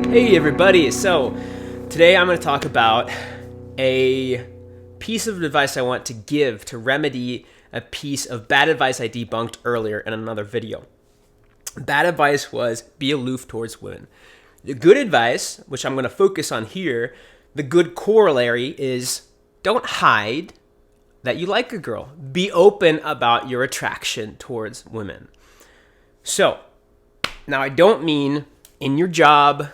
Hey everybody, so today I'm going to talk about a piece of advice I want to give to remedy a piece of bad advice I debunked earlier in another video. Bad advice was be aloof towards women. The good advice, which I'm going to focus on here, the good corollary is don't hide that you like a girl. Be open about your attraction towards women. So, now I don't mean in your job,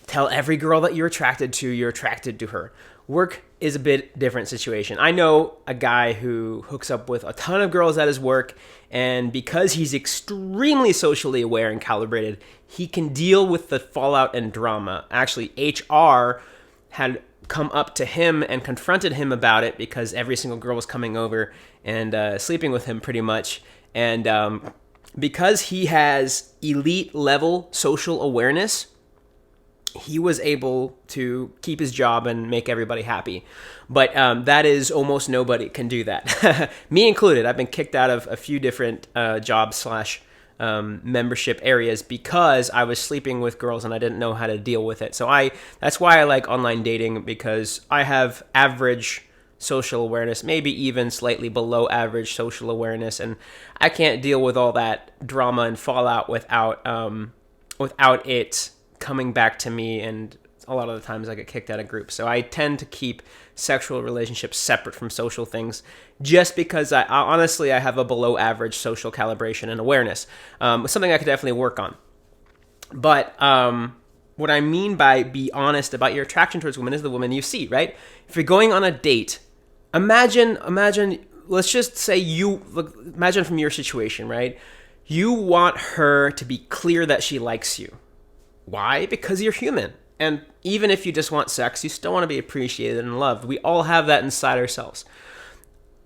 tell every girl that you're attracted to her. Work is a bit different situation. I know a guy who hooks up with a ton of girls at his work, and because he's extremely socially aware and calibrated, he can deal with the fallout and drama. Actually, HR had come up to him and confronted him about it because every single girl was coming over and sleeping with him pretty much. And because he has elite level social awareness, he was able to keep his job and make everybody happy. But that is almost nobody can do that. Me included. I've been kicked out of a few different jobs / membership areas because I was sleeping with girls and I didn't know how to deal with it. So that's why I like online dating, because I have average social awareness, maybe even slightly below average social awareness, and I can't deal with all that drama and fallout without it coming back to me, and a lot of the times I get kicked out of groups. So I tend to keep sexual relationships separate from social things just because I honestly have a below average social calibration and awareness. Something I could definitely work on. But what I mean by be honest about your attraction towards women is the woman you see, right? If you're going on a date, imagine, let's just say imagine from your situation, right? You want her to be clear that she likes you. Why? Because you're human. And even if you just want sex, you still want to be appreciated and loved. We all have that inside ourselves.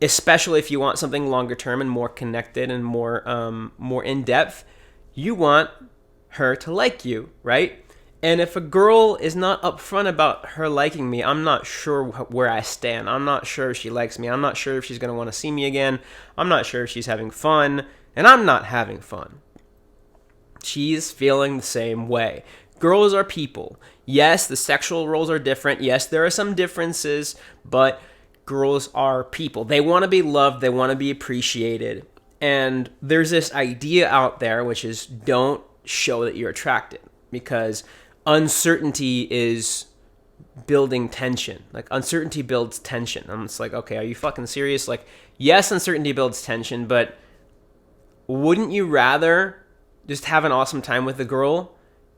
Especially if you want something longer term and more connected and more in depth, you want her to like you, right? And if a girl is not upfront about her liking me, I'm not sure where I stand. I'm not sure if she likes me. I'm not sure if she's going to want to see me again. I'm not sure if she's having fun. And I'm not having fun. She's feeling the same way. Girls are people. Yes, the sexual roles are different. Yes, there are some differences, but girls are people. They want to be loved. They want to be appreciated. And there's this idea out there, which is don't show that you're attracted, because uncertainty is building tension. Like, uncertainty builds tension. I'm just like, okay, are you fucking serious? Like, yes, uncertainty builds tension, but wouldn't you rather just have an awesome time with the girl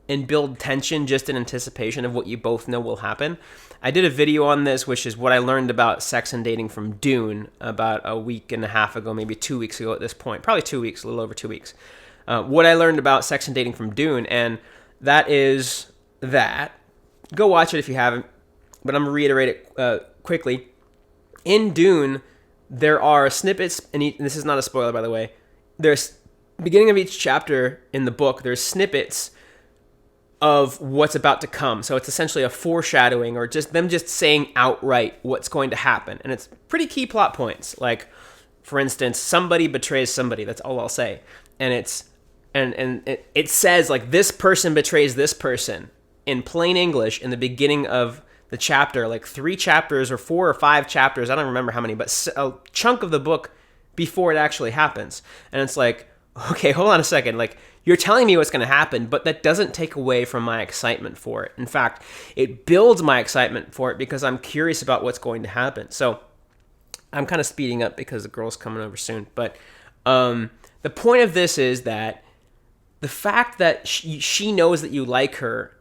and build tension just in anticipation of what you both know will happen? I did a video on this, which is what I learned about sex and dating from Dune about a week and a half ago, maybe 2 weeks ago at this point. Probably 2 weeks, a little over 2 weeks. What I learned about sex and dating from Dune, and that is that. Go watch it if you haven't, but I'm going to reiterate it quickly. In Dune, there are snippets, and this is not a spoiler, by the way. There's beginning of each chapter in the book, there's snippets of what's about to come. So it's essentially a foreshadowing, or just them just saying outright what's going to happen. And it's pretty key plot points. Like, for instance, somebody betrays somebody. That's all I'll say. And it says, like, this person betrays this person in plain English in the beginning of the chapter, like 3 chapters or 4 or 5 chapters. I don't remember how many, but a chunk of the book before it actually happens. And it's like, okay, hold on a second. Like, you're telling me what's going to happen, but that doesn't take away from my excitement for it. In fact, it builds my excitement for it because I'm curious about what's going to happen. So I'm kind of speeding up because the girl's coming over soon. But the point of this is that the fact that she knows that you like her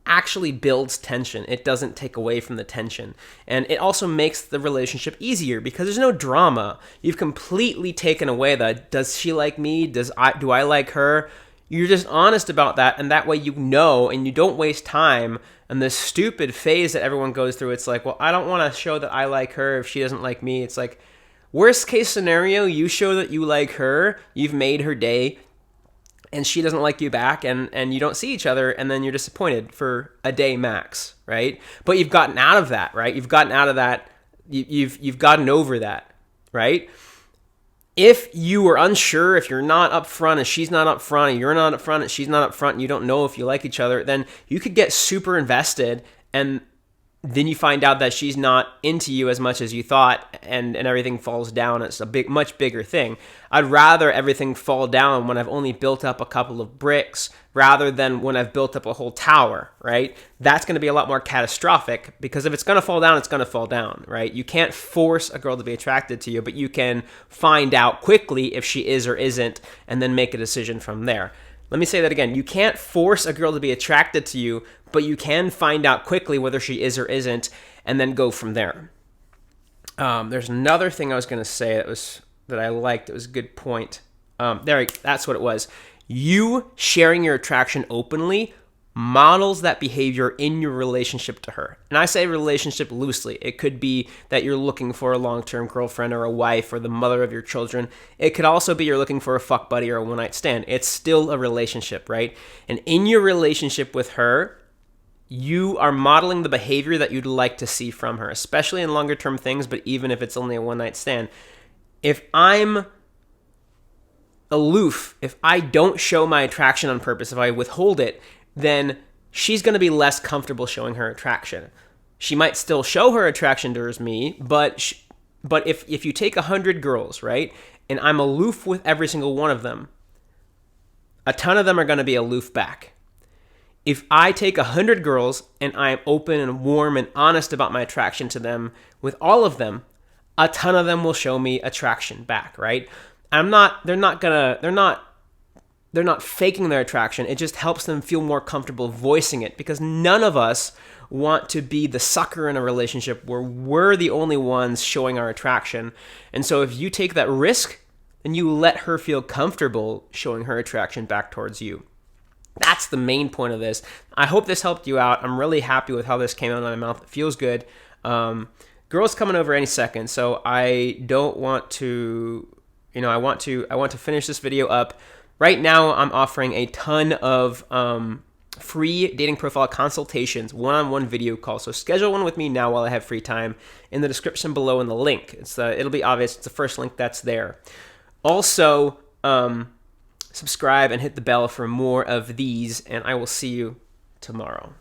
actually builds tension. It doesn't take away from the tension. And it also makes the relationship easier because there's no drama. You've completely taken away the, does she like me? Do I like her? You're just honest about that, and that way you know, and you don't waste time in this stupid phase that everyone goes through. It's like, well, I don't want to show that I like her if she doesn't like me. It's like, worst case scenario, you show that you like her, you've made her day, and she doesn't like you back, and you don't see each other, and then you're disappointed for a day max, right? But you've gotten out of that, right? You've gotten out of that. You've gotten over that, right? If you are unsure, if you're not up front and she's not up front, and you're not up front and she's not up front, and you don't know if you like each other, then you could get super invested, and then you find out that she's not into you as much as you thought, and everything falls down. It's a much bigger thing. I'd rather everything fall down when I've only built up a couple of bricks rather than when I've built up a whole tower, right? That's going to be a lot more catastrophic, because if it's going to fall down, it's going to fall down, right? You can't force a girl to be attracted to you, but you can find out quickly if she is or isn't, and then make a decision from there. Let me say that again. You can't force a girl to be attracted to you, but you can find out quickly whether she is or isn't, and then go from there. There's another thing I was going to say that I liked. It was a good point. That's what it was. You sharing your attraction openly models that behavior in your relationship to her. And I say relationship loosely. It could be that you're looking for a long-term girlfriend or a wife or the mother of your children. It could also be you're looking for a fuck buddy or a one-night stand. It's still a relationship, right? And in your relationship with her, you are modeling the behavior that you'd like to see from her, especially in longer-term things, but even if it's only a one-night stand. If I'm aloof, if I don't show my attraction on purpose, if I withhold it, then she's going to be less comfortable showing her attraction. She might still show her attraction towards me, but if you take 100 girls, right, and I'm aloof with every single one of them, a ton of them are going to be aloof back. If I take 100 girls and I'm open and warm and honest about my attraction to them with all of them, a ton of them will show me attraction back, right? They're not faking their attraction. It just helps them feel more comfortable voicing it, because none of us want to be the sucker in a relationship where we're the only ones showing our attraction. And so if you take that risk, then you let her feel comfortable showing her attraction back towards you. That's the main point of this. I hope this helped you out. I'm really happy with how this came out of my mouth. It feels good. Girl's coming over any second, so I don't want to, I want to finish this video up. Right now, I'm offering a ton of free dating profile consultations, one-on-one video calls. So schedule one with me now while I have free time. In the description below in the link, it'll be obvious. It's the first link that's there. Also, subscribe and hit the bell for more of these, and I will see you tomorrow.